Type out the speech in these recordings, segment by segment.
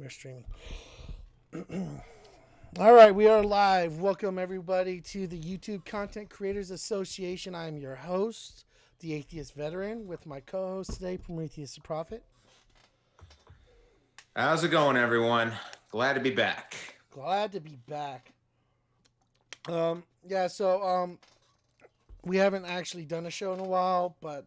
We're streaming. All right, we are live. Welcome, everybody, to the YouTube Content Creators Association. I am your host, the Atheist Veteran, with my co-host today, Prometheus the Prophet. How's it going, everyone? Glad to be back. Glad to be back. So we haven't actually done a show in a while, but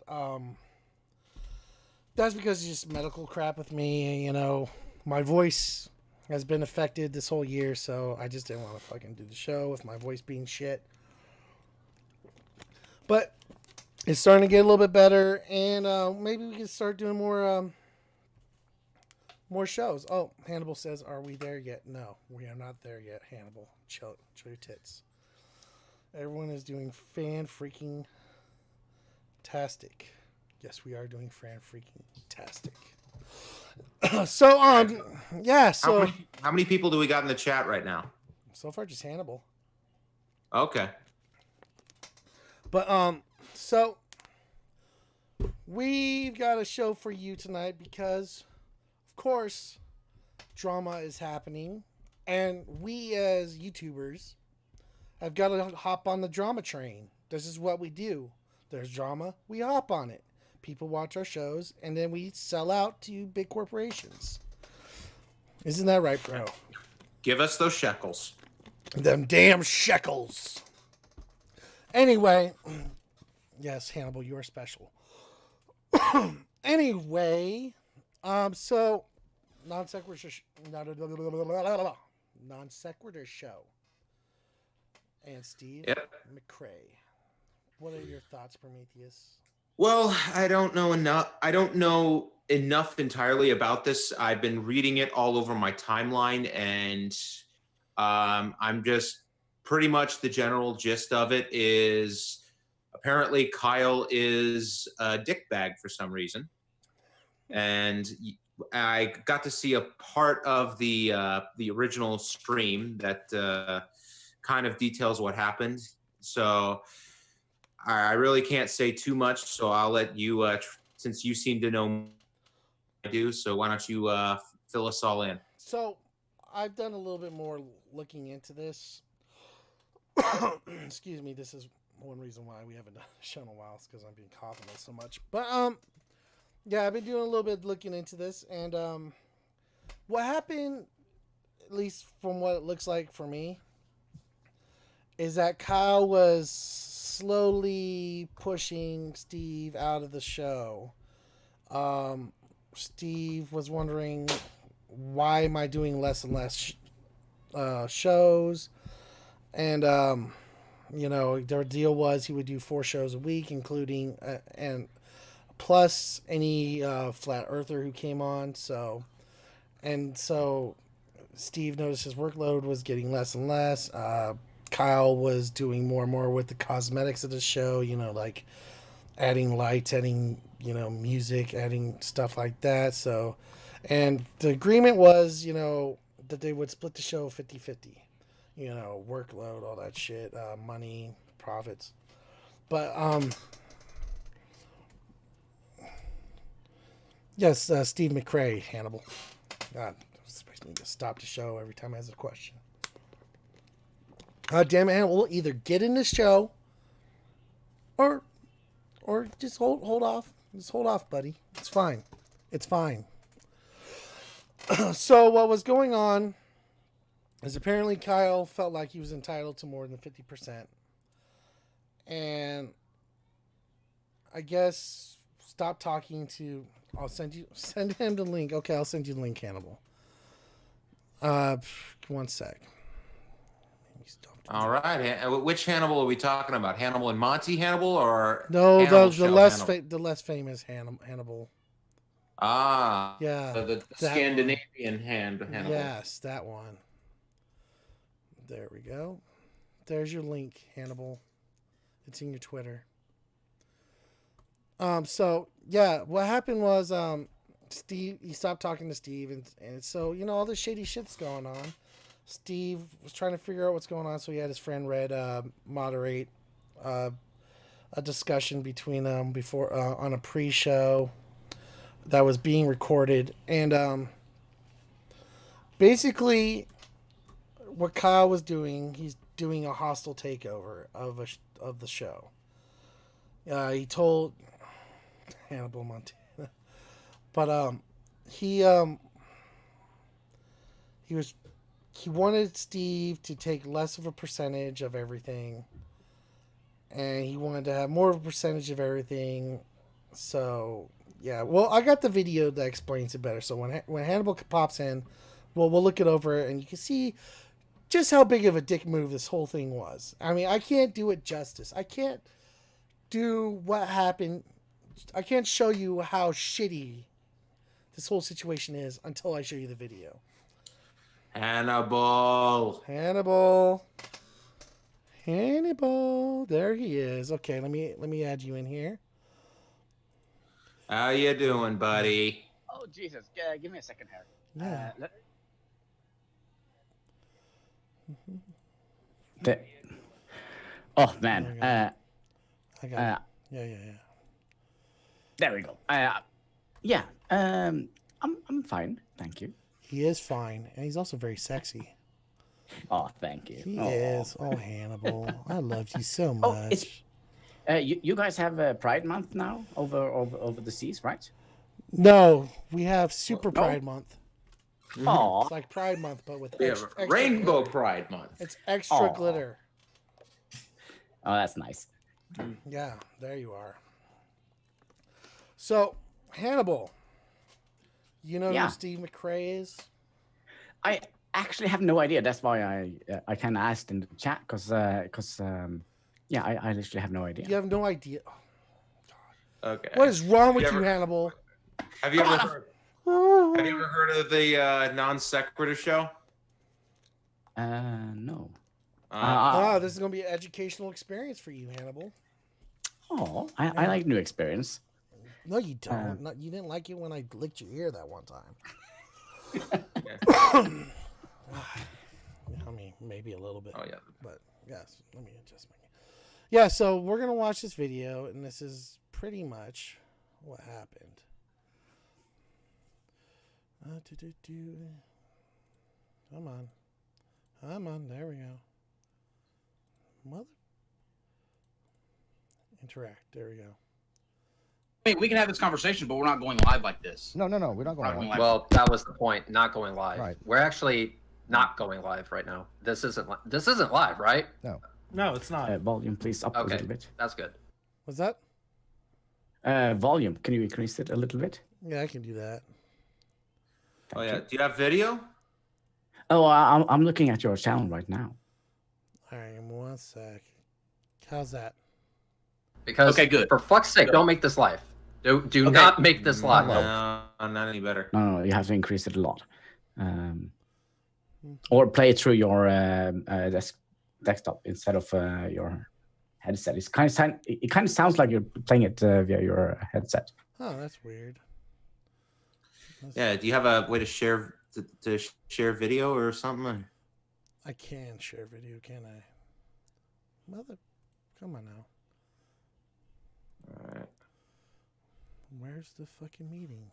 that's because it's just medical crap with me. You know, my voice has been affected this whole year, so I just didn't want to fucking do the show with my voice being shit. But it's starting to get a little bit better, and maybe we can start doing more shows. Oh, Hannibal says, "Are we there yet?" No, we are not there yet. Hannibal, show your tits. Everyone is doing fan-freaking-tastic. Yes, we are doing fan-freaking-tastic. So how many people do we got in the chat right now? So far, just Hannibal. Okay. But so we've got a show for you tonight because, of course, drama is happening, and we as YouTubers have got to hop on the drama train. This is what we do. There's drama, we hop on it. People watch our shows, and then we sell out to big corporations. Isn't that right, bro? Give us those shekels. Them damn shekels. Anyway, yes, Hannibal, you are special. Anyway, so non sequitur show. And Steve Mcrae. What are your thoughts, Prometheus? Well, I don't know enough entirely about this. I've been reading it all over my timeline, and I'm just pretty much the general gist of it is apparently Kyle is a dickbag for some reason. And I got to see a part of the original stream that kind of details what happened. So I really can't say too much. So I'll let you, since you seem to know more than I do, so why don't you fill us all in? So I've done a little bit more looking into this. Excuse me. This is one reason why we haven't done a show in a while, is because I've been coughing so much. But yeah, I've been doing a little bit looking into this, and what happened, at least from what it looks like for me, is that Kyle was slowly pushing Steve out of the show. Steve was wondering, why am I doing less and less shows? And, you know, their deal was he would do 4 shows a week, including, and plus any flat earther who came on. So Steve noticed his workload was getting less and less. Kyle was doing more and more with the cosmetics of the show, you know, like adding lights, adding, you know, music, adding stuff like that. So, and the agreement was, you know, that they would split the show 50-50, you know, workload, all that shit, money, profits. But, yes, Steve Mcrae, Hannibal. God, this makes me just stop the show every time I ask a question. Damn it, we'll either get in the show or just hold off. Just hold off, buddy. It's fine. It's fine. So what was going on is apparently Kyle felt like he was entitled to more than 50%. And I guess stop talking to... send him the link. Okay, I'll send you the link, Hannibal. One sec. All right. Which Hannibal are we talking about? Hannibal and Monty Hannibal, or no, the less famous Hannibal. Ah, yeah, the Scandinavian Hannibal. Yes, that one. There we go. There's your link, Hannibal. It's in your Twitter. So yeah, what happened was Steve, he stopped talking to Steve, and so, you know, all this shady shit's going on. Steve was trying to figure out what's going on, so he had his friend Red moderate a discussion between them before on a pre-show that was being recorded, and Basically, what Kyle was doing, he's doing a hostile takeover of the show. He told Hannibal Montana, but he he wanted Steve to take less of a percentage of everything, and he wanted to have more of a percentage of everything. So yeah, well, I got the video that explains it better. So when Hannibal pops in, we'll look it over, and you can see just how big of a dick move this whole thing was. I mean, I can't do it justice. I can't do what happened. I can't show you how shitty this whole situation is until I show you the video. Hannibal. There he is. Okay, let me add you in here. How you doing, buddy? Oh, Jesus. Give me a second here. Yeah. Oh, man. I got it. Yeah. There we go. I'm fine. Thank you. He is fine, and he's also very sexy. Oh, thank you. He is. Oh, Hannibal. I love you so much. You guys have Pride Month now over the seas, right? No, we have Super Pride Month. Oh, It's like Pride Month, but with extra glitter. Rainbow Pride Month. It's extra glitter. Oh, that's nice. Yeah, there you are. So, Hannibal, you know who Steve Mcrae is? I actually have no idea. That's why I kind of asked in the chat because I literally have no idea. You have no idea. Oh, God. Okay. What is wrong with you, Hannibal? Have you ever heard of the Non Sequitur show? No. This is gonna be an educational experience for you, Hannibal. Oh, I like new experience. No, you don't. You didn't like it when I licked your ear that one time. I mean, maybe a little bit. Oh, yeah. But, yes, let me adjust my... Yeah, so we're going to watch this video, and this is pretty much what happened. Come on. There we go. Mother... Interact. There we go. Hey, we can have this conversation, but we're not going live like this. No, we're not going live. Well, that was the point. Not going live. Right. We're actually not going live right now. This isn't live, right? No, it's not. Volume, please, up a Okay, little bit. that's good. What's that? Volume, can you increase it a little bit? Yeah, I can do that. Oh yeah. Do you have video? Oh, I'm looking at your channel right now. All right, give me 1 sec. How's that? Because Okay, good. For fuck's sake, don't make this live. Do not make this live. No, not any better. No, you have to increase it a lot. Or play it through your desktop instead of your headset. It kind of sounds like you're playing it via your headset. Oh, that's weird. Yeah. Do you have a way to share share video or something? I can share video, can I? Come on now. All right. Where's the fucking meeting?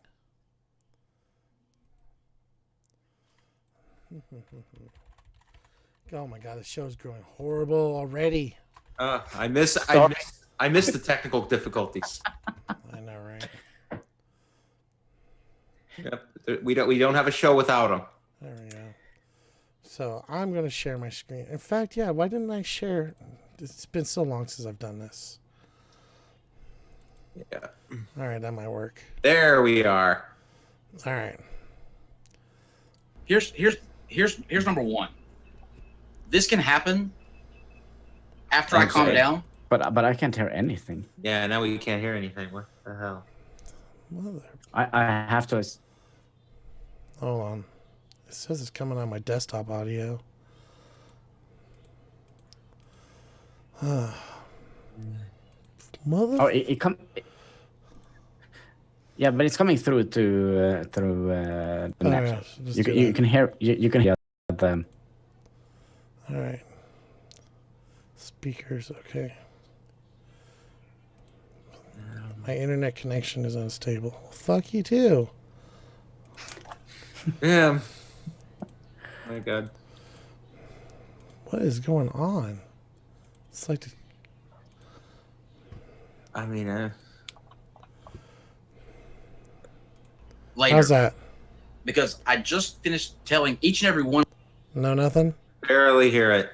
Oh my god, the show's growing horrible already. I miss the technical difficulties. I know, right? Yep. We don't have a show without them. There we go. So I'm gonna share my screen. In fact, yeah, why didn't I share? It's been so long since I've done this. Yeah. All right, that might work. There we are. All right. Here's number one. This can happen after I calm down. But I can't hear anything. Yeah. Now we can't hear anything. What the hell? Mother. I have to. Hold on. It says it's coming on my desktop audio. Mother. Oh, it come. Yeah, but it's coming through to the net. You can hear them. All right. Speakers, okay. My internet connection is unstable. Fuck you too. Yeah. my God. What is going on? It's like... I mean, Later. How's that? Because I just finished telling each and every one. No, nothing? barely hear it.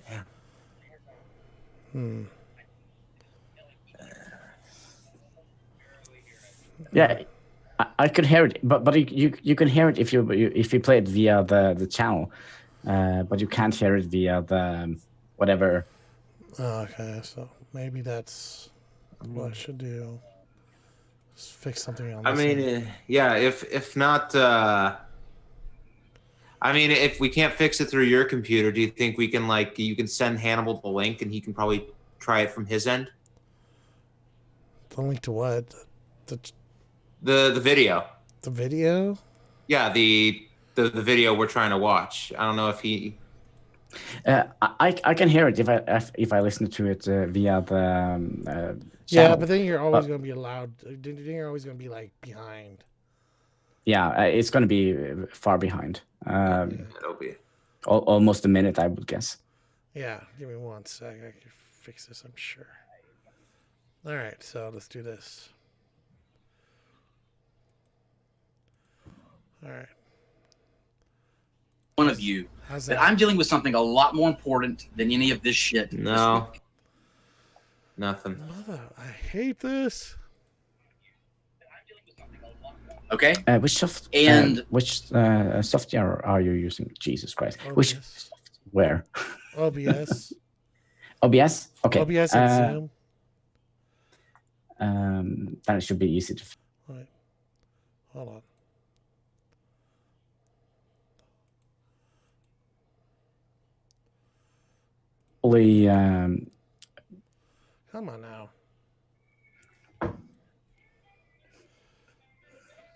Yeah. Yeah, I could hear it, but you can hear it if you play it via the channel, but you can't hear it via the whatever. Oh, okay, so maybe that's what I should do. Just fix something on I this mean, end. yeah. If not, I mean, if we can't fix it through your computer, do you think we can you can send Hannibal the link and he can probably try it from his end? The link to what? The The video. the video? Yeah, the video we're trying to watch. I don't know if he. I can hear it if I listen to it via the Yeah, channel. but then you're always going to be loud. Then you're always going to be like behind. Yeah, it's going to be far behind. It'll be. Almost a minute, I would guess. Yeah, give me 1 sec. I can fix this, I'm sure. All right, so let's do this. All right. One of you How's that that? I'm dealing with something a lot more important than any of this shit. No. This week. Nothing. Mother, I hate this. Okay. Which software are you using? Jesus Christ! OBS. Which software? OBS. OBS. Okay. OBS and Zoom. Then it should be easy to. Wait. Hold on. Only Come on now.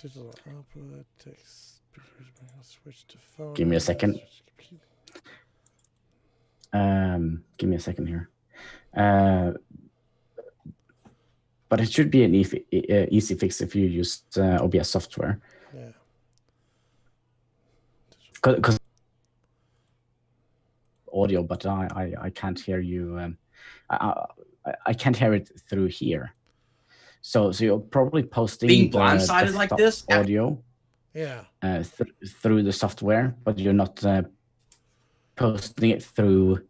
Digital output, text, speakers, switch to phone. Give me a second. Give me a second here. But it should be an easy fix if you use OBS software. Yeah. Because audio, but I can't hear you. I can't hear it through here. So you're probably posting Being blindsided like this audio. Yeah. Through the software, but you're not posting it through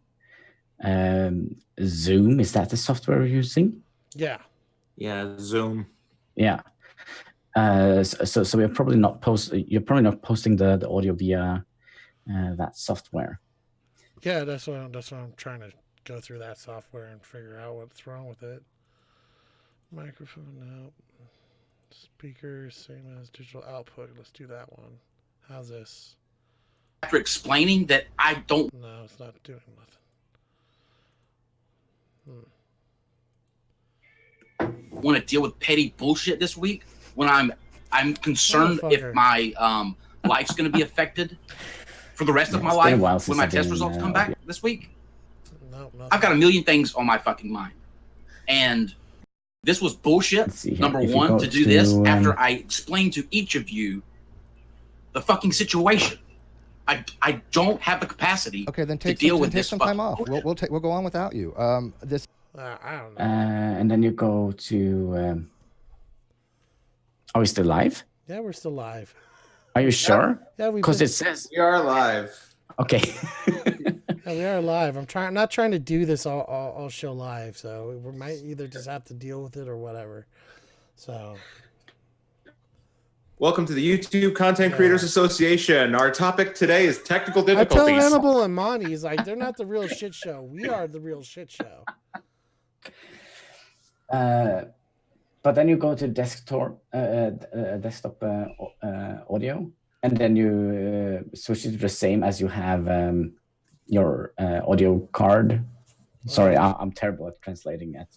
Zoom. Is that the software you're using? Yeah. Yeah, Zoom. Yeah. So you're probably not posting the audio via that software. Yeah, that's what I'm trying to go through that software and figure out what's wrong with it. Microphone, no. Speakers, same as digital output. Let's do that one. How's this? After explaining that I don't No, it's not doing nothing. want to deal with petty bullshit this week, when I'm concerned if my life's going to be affected for the rest of my life when my test results come back this week. No, I've got a million things on my fucking mind, and this was bullshit. Number one, to do this after I explained to each of you the fucking situation. I don't have the capacity Okay, then to deal with take this some time off. bullshit. We'll go on without you. I don't know. And then you go to. Are we still live? Yeah, we're still live. Are you sure? Yeah, because it says we are live. Okay. Yeah, we are live. I'm not trying to do this all show live, so we might either just have to deal with it or whatever. So, welcome to the YouTube Content Creators Association. Our topic today is technical I tell difficulties. Hannibal and Monty, he's like, they're not the real shit show. We are the real shit show. But then you go to desktop audio, and then you switch it to the same as you have your audio card. Sorry, I'm terrible at translating at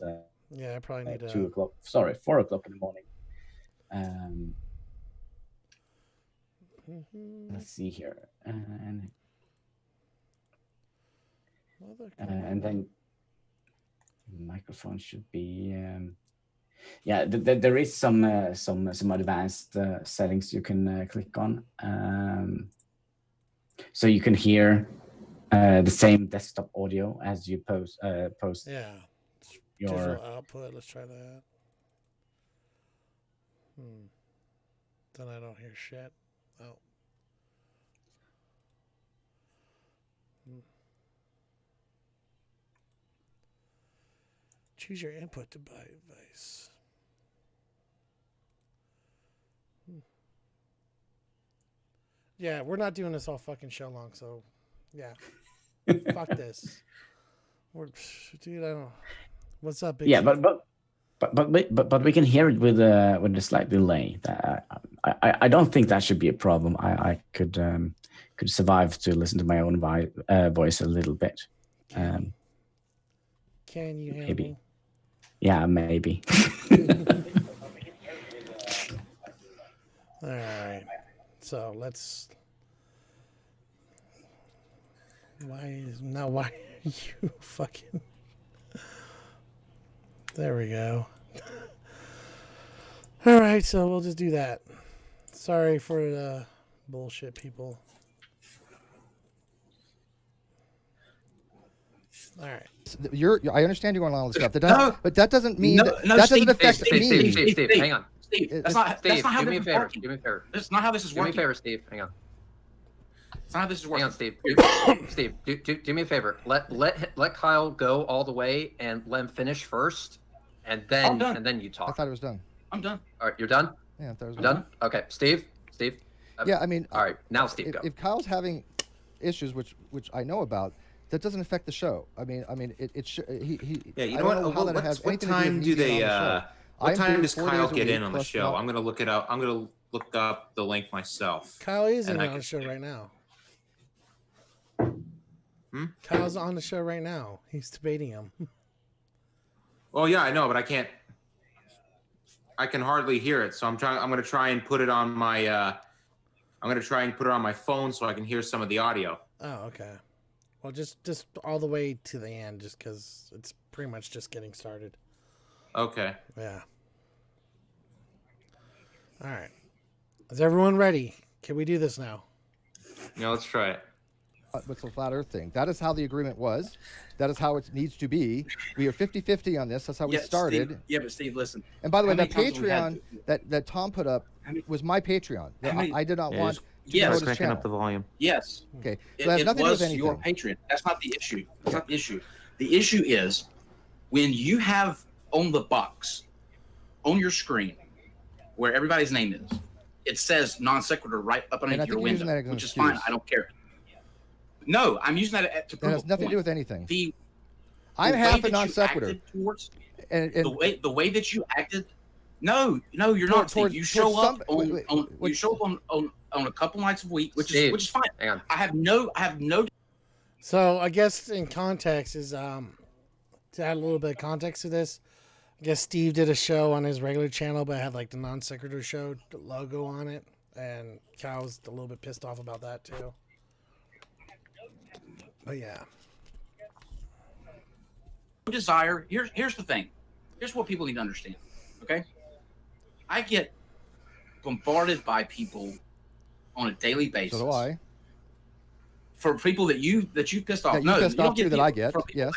yeah, I probably need 2 o'clock. Sorry, 4 o'clock in the morning. Let's see here, and then microphone should be. Yeah, there is some advanced settings you can click on. so you can hear the same desktop audio as you post. Yeah. Your digital output. Let's try that. Then I don't hear shit. Oh. Choose your input device. Yeah, we're not doing this all fucking show long, so yeah. Fuck this. Dude, I don't. What's up, Big yeah, Chief? but we can hear it with a slight delay. I don't think that should be a problem. I could survive to listen to my own voice a little bit. Can you handle? Maybe. Yeah, maybe. All right. So let's. Why are you fucking? There we go. All right, so we'll just do that. Sorry for the bullshit, people. All right. I understand you're going on all this stuff. But that doesn't mean that doesn't affect me. Steve, hang on. That's not how do me a favor. working. Do me a favor. That's not how this is working. Do me a favor, Steve. Hang on. That's not how this is working. Hang on, Steve. Steve, do me a favor. Let Kyle go all the way and let him finish first, and then you talk. I thought it was done. I'm done. All right, you're done. Yeah, I thought it was done. Okay, Steve. Yeah, I mean. All right, now Steve, go. If Kyle's having issues, which I know about, that doesn't affect the show. I mean, he. Yeah, you know what? What time do they? What time does Kyle get in on the show? I'm gonna look it up. I'm gonna look up the link myself. Kyle is on the show right now. Kyle's on the show right now. He's debating him. Oh yeah, I know, but I can't. I can hardly hear it, so I'm gonna try and put it on my. I'm gonna try and put it on my phone so I can hear some of the audio. Oh, okay. Well, just all the way to the end, just because it's pretty much just getting started. Okay. Yeah. All right. Is everyone ready? Can we do this now? Yeah, let's try it. What's the flat Earth thing? That is how the agreement was. That is how it needs to be. We are 50-50 on this. That's how we started. But Steve, listen. And by the way, that Patreon that Tom put up was my Patreon. I did not want. Yes, cranking up the volume. Yes. Okay. So it was your Patreon. That's not the issue. That's not the issue. The issue is when you have on the box on your screen where everybody's name is, it says non sequitur right up underneath your window, which is fine. I don't care. No, I'm using that to prove. It has nothing to do with anything. I'm half a non sequitur. And the way that you acted. No, you're not. You show up on a couple nights a week, which is fine. Hang on. I have no. So I guess in context is to add a little bit of context to this. I guess Steve did a show on his regular channel, but had like the non sequitur show logo on it, and Kyle was a little bit pissed off about that too. But yeah. Desire. Here's the thing. Here's what people need to understand. Okay, I get bombarded by people on a daily basis. So do I. For people that you pissed off. That you pissed off too. That I get. Yes,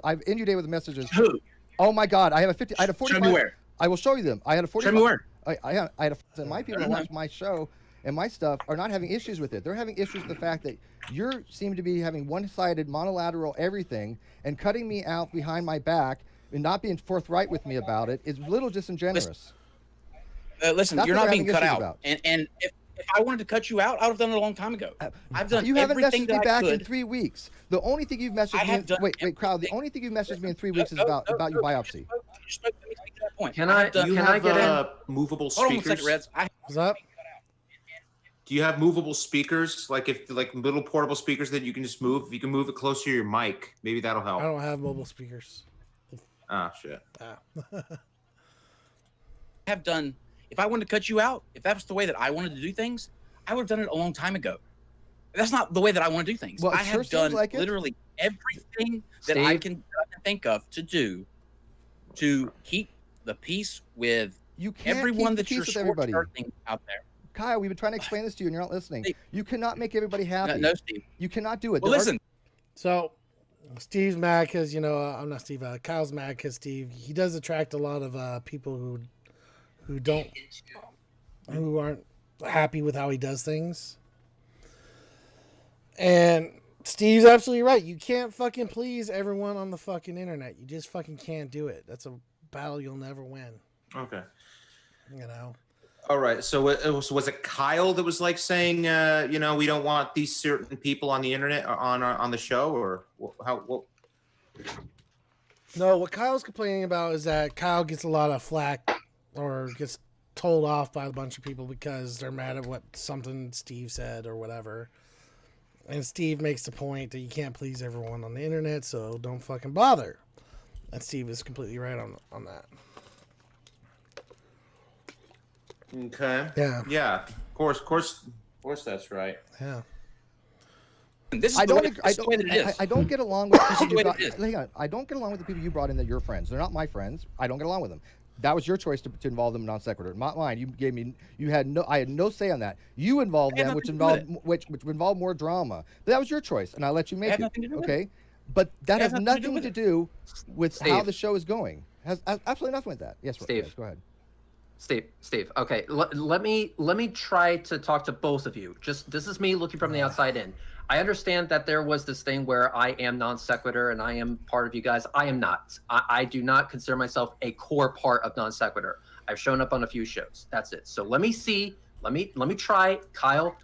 I've inundated with messages. Who? Oh my God! I have a 45. Show me where. I will show you them. I had a 45. Show me where. I had a. My people that watch my show and my stuff are not having issues with it. They're having issues with the fact that you seem to be having one-sided, monolateral everything and cutting me out behind my back and not being forthright with me about it is a little disingenuous. Listen, you're not being cut out. And if I wanted to cut you out, I would have done it a long time ago. I've done. You haven't messaged me back in could. 3 weeks. The only thing you've messaged me. Wait, crowd. The only thing you've messaged me in 3 weeks is about your biopsy. Can I get in? Movable speakers? Hold on 1 second, Reds. What's up? Do you have movable speakers? Like little portable speakers that you can just move? You can move it closer to your mic. Maybe that'll help. I don't have mobile speakers. Ah, shit. Have done. If I wanted to cut you out, if that was the way that I wanted to do things, I would have done it a long time ago. That's not the way that I want to do things. Well, I have done like literally everything that I can think of to do to keep the peace with everyone that you're starting out there. Kyle, we've been trying to explain this to you, and you're not listening. You cannot make everybody happy. No, Steve. You cannot do it. Well, listen. So, Steve's mad because I'm not Steve. Kyle's mad because Steve. He does attract a lot of people who aren't happy with how he does things. And Steve's absolutely right. You can't fucking please everyone on the fucking internet. You just fucking can't do it. That's a battle you'll never win. Okay. All right. So was it Kyle that was like saying, we don't want these certain people on the internet or on the show, or how? No, what Kyle's complaining about is that Kyle gets a lot of flack or gets told off by a bunch of people because they're mad at what something Steve said or whatever. And Steve makes the point that you can't please everyone on the internet, so don't fucking bother. And Steve is completely right on that. Okay. Yeah. Yeah. Of course, that's right. Yeah. This is I don't get along with people you brought. Hang on. I don't get along with the people you brought in that you're friends. They're not my friends. I don't get along with them. That was your choice to involve them in non sequitur, not mine. I had no say on that. You involved them, which involved more drama. But that was your choice, and I let you make it. Okay, but that has nothing to do with how the show is going. Has absolutely nothing with that. Yes, Steve. Yes, go ahead. Steve. Okay, let me try to talk to both of you. This is me looking from the outside in. I understand that there was this thing where I am non sequitur and I am part of you guys. I am not. I do not consider myself a core part of non sequitur. I've shown up on a few shows. That's it. So let me try. Kyle,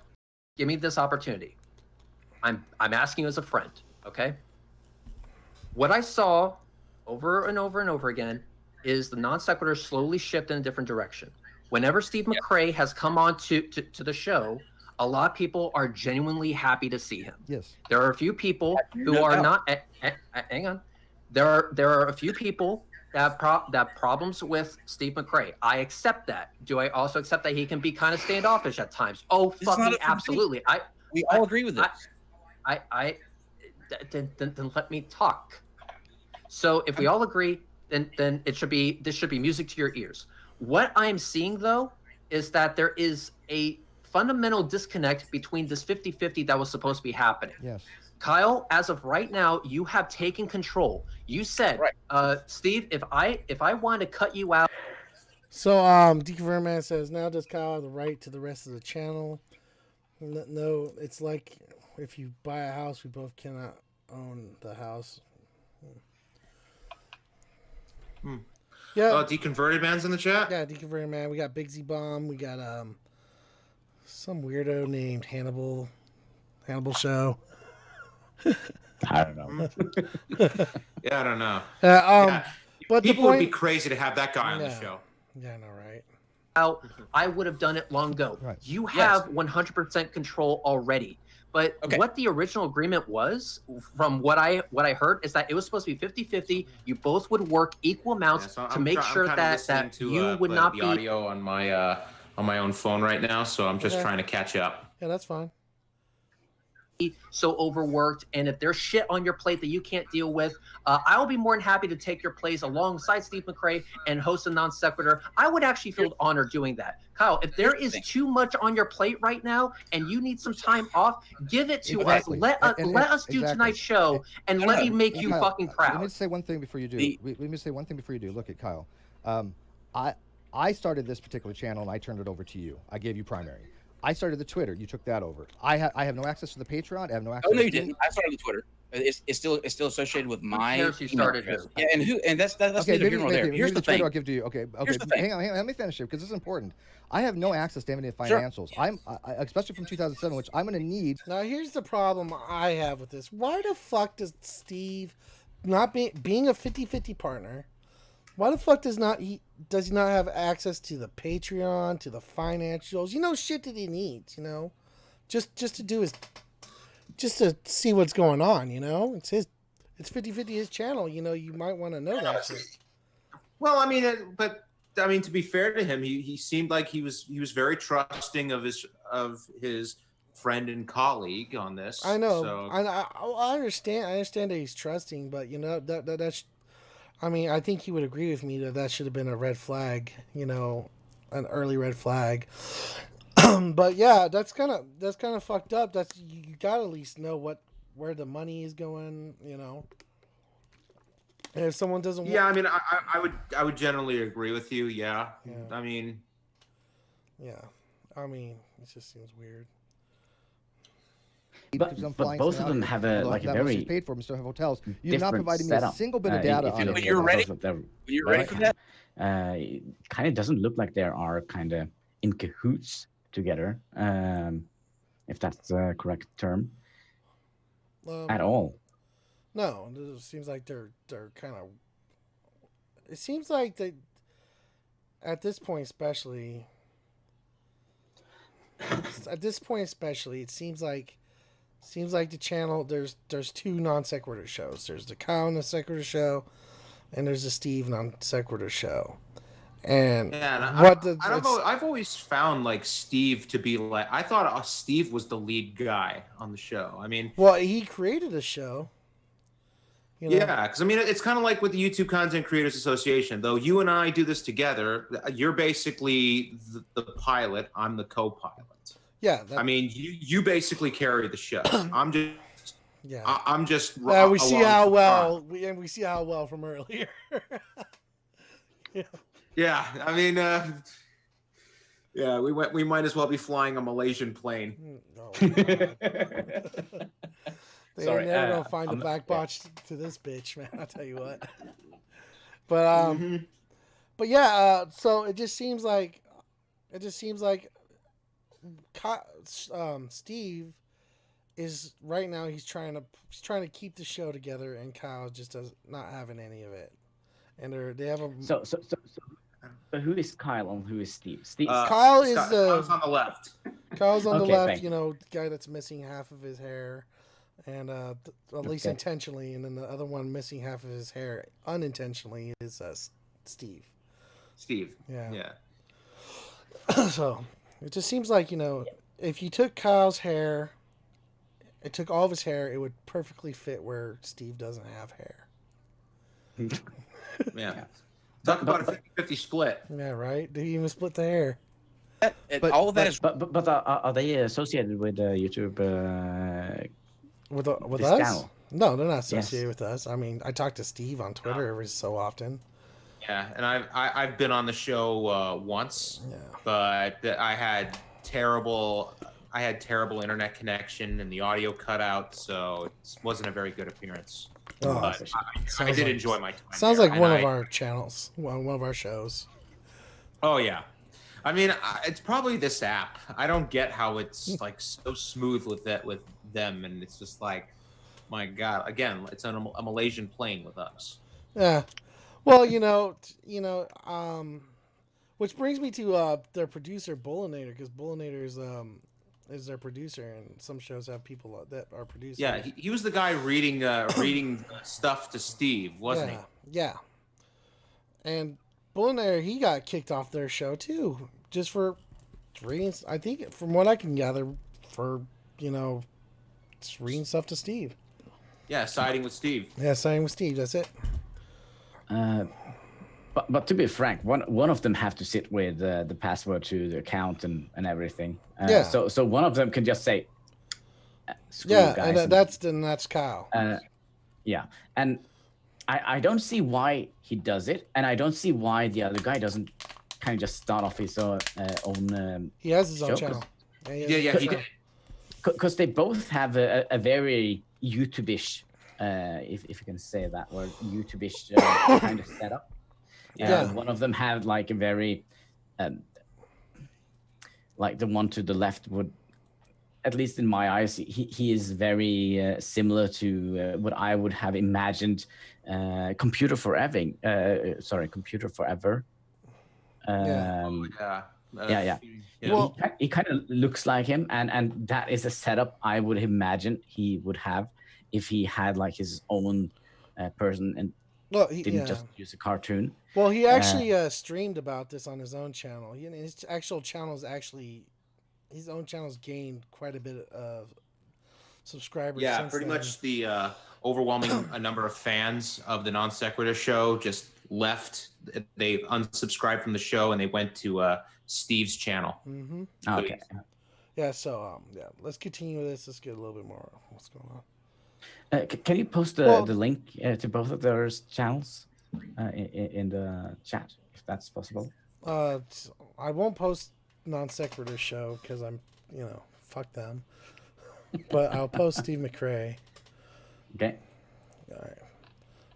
give me this opportunity. I'm asking you as a friend, okay? What I saw over and over and over again is the non sequitur slowly shift in a different direction. Whenever Steve Mcrae has come on to the show, a lot of people are genuinely happy to see him. Yes. There are a few people who are not. Hang on. There are a few people that have problems with Steve Mcrae. I accept that. Do I also accept that he can be kind of standoffish at times? Oh, fucking absolutely. We all agree with this. Then let me talk. So if we all agree, then this should be music to your ears. What I'm seeing though is that there is a fundamental disconnect between this 50-50 that was supposed to be happening. Yes. Kyle, as of right now, you have taken control. You said, Steve, if I want to cut you out. So Deacon Verman says, now does Kyle have the right to the rest of the channel? No, it's like if you buy a house, we both cannot own the house. Yeah. Deconverted Man's in the chat? Yeah, Deconverted Man. We got Big Z Bomb. We got some weirdo named Hannibal Show. I don't know. Yeah, I don't know. But people would be crazy to have that guy on the show. Yeah, I know, right? I would have done it long ago. Right. You have 100% control already. But what the original agreement was, from what I heard, is that it was supposed to be 50-50. You both would work equal amounts to make sure that you would not be audio on my own phone right now, so I'm just trying to catch up. Yeah, that's fine. So overworked, and if there's shit on your plate that you can't deal with, I'll be more than happy to take your place alongside Steve Mcrae and host a non sequitur. I would actually feel honored doing that. Kyle, if there is too much on your plate right now and you need some time off, give it to us. Let us do tonight's show and let me make you fucking proud. Let me say one thing before you do. Look at Kyle. I started this particular channel and I turned it over to you. I gave you primary. I started the Twitter. You took that over. I have no access to the Patreon. I have no access. Oh no, you didn't. I started the Twitter. It's still associated with my. You started here. Yeah, and that's okay. Maybe here's the thing. I'll give to you. Okay. Here's the thing. Hang on. Let me finish it because this is important. I have no access to any financials. Sure. Especially from 2007, which I'm going to need. Now here's the problem I have with this. Why the fuck does Steve, not being a 50-50 partner, why the fuck does he not have access to the Patreon, to the financials, shit that he needs, just to do just to see what's going on, it's 50-50 his channel, you might want to know that shit. Well, to be fair to him, he seemed like he was very trusting of his friend and colleague on this. I know. So. I understand that he's trusting, but that's. I think he would agree with me that should have been a red flag, an early red flag. But yeah, that's kind of fucked up. That's you gotta at least know where the money is going. And if someone doesn't, I mean, I would generally agree with you. Yeah. I mean, yeah, I mean, it just seems weird. But both of them have a very paid for them, still have hotels. You've not provided me a single bit of data on it. When you're ready, for that, it kind of doesn't look like they are kind of in cahoots together, if that's the correct term, at all. No, it seems like they're kind of. It seems like they, at this point especially. It seems like the channel there's two non sequitur shows. There's the Kyle non sequitur show, and there's the Steve non sequitur show. And I've always found like Steve to be like, I thought Steve was the lead guy on the show. I mean, well, he created a show. Yeah, because I mean, it's kind of like with the YouTube Content Creators Association. Though you and I do this together, you're basically the pilot. I'm the co-pilot. Yeah, I mean, you basically carry the show. I'm just I'm just. We see how well we see how well from earlier. Yeah, I mean, we might as well be flying a Malaysian plane. Oh, they ain't never gonna find a black box to this bitch, man. I'll tell you what. But yeah, so it just seems like Steve is right now. He's trying to keep the show together, and Kyle just does not having any of it. And they have a so who is Kyle and who is Steve? Kyle's on the left. Kyle's on the left. The guy that's missing half of his hair, and at least intentionally, and then the other one missing half of his hair unintentionally is Steve. Yeah. So it just seems like if you took Kyle's hair, it took all of his hair, it would perfectly fit where Steve doesn't have hair. Yeah. Talk about a 50-50 split. Yeah, right? Did he even split the hair? But all of that is. But are they associated with YouTube? With us? Channel? No, they're not associated with us. I mean, I talk to Steve on Twitter every so often. Yeah, and I've been on the show once, but I had terrible internet connection and the audio cut out, so it wasn't a very good appearance. But I did enjoy my time. Sounds like one of our channels, one of our shows. Oh yeah, I mean it's probably this app. I don't get how it's like so smooth with them, and it's just like, my God, again, it's on a Malaysian plane with us. Yeah. Well, which brings me to their producer Bullinator, because Bullinator is their producer, and some shows have people that are producers. Yeah, he was the guy reading stuff to Steve, wasn't he? Yeah. And Bullinator, he got kicked off their show too, just for reading. I think, from what I can gather, for just reading stuff to Steve. Yeah, siding with Steve. Yeah, siding with Steve. That's it. But to be frank, one of them have to sit with the password to the account and everything. So one of them can just say, guys, and that's Kyle. And I don't see why he does it, and I don't see why the other guy doesn't kind of just start off his own. He has his own channel. Because they both have a very YouTube-ish, if you can say that word, YouTube-ish kind of setup. One of them had like a very, like the one to the left would, at least in my eyes, he is very similar to what I would have imagined Computer Forever. Well, he kind of looks like him, and that is a setup I would imagine he would have if he had like his own person and didn't just use a cartoon. Well, he actually streamed about this on his own channel. His actual channel's his own channel's gained quite a bit of subscribers. Yeah, since pretty then. much the overwhelming number of fans of the Non Sequitur show just left. They unsubscribed from the show and they went to Steve's channel. Mm-hmm. Okay. Yeah, so let's continue with this. Let's get a little bit more what's going on. Can you post the link to both of those channels in the chat, if that's possible? I won't post Non Sequitur show because I'm, fuck them. But I'll post Steve Mcrae. Okay. All right.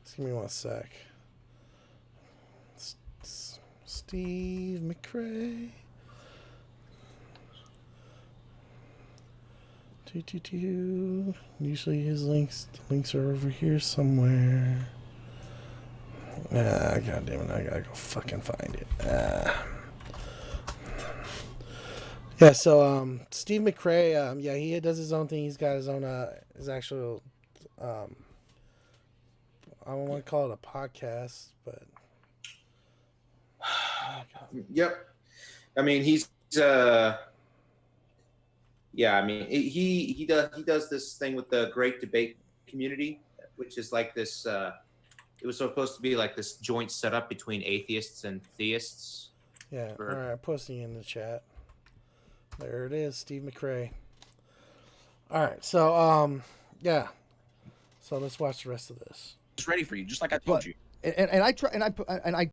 Just give me 1 sec. Steve Mcrae. Usually his links are over here somewhere. God damn it, I gotta go fucking find it. Yeah, so Steve Mcrae, he does his own thing. He's got his own his actual I don't want to call it a podcast, but Yep. I mean, he's he does this thing with the Great Debate Community, which is like this. It was supposed to be like this joint setup between atheists and theists. Yeah. All right, I'm posting in the chat. There it is, Steve Mcrae. All right, so so let's watch the rest of this. It's ready for you, just like I told you. And I try and I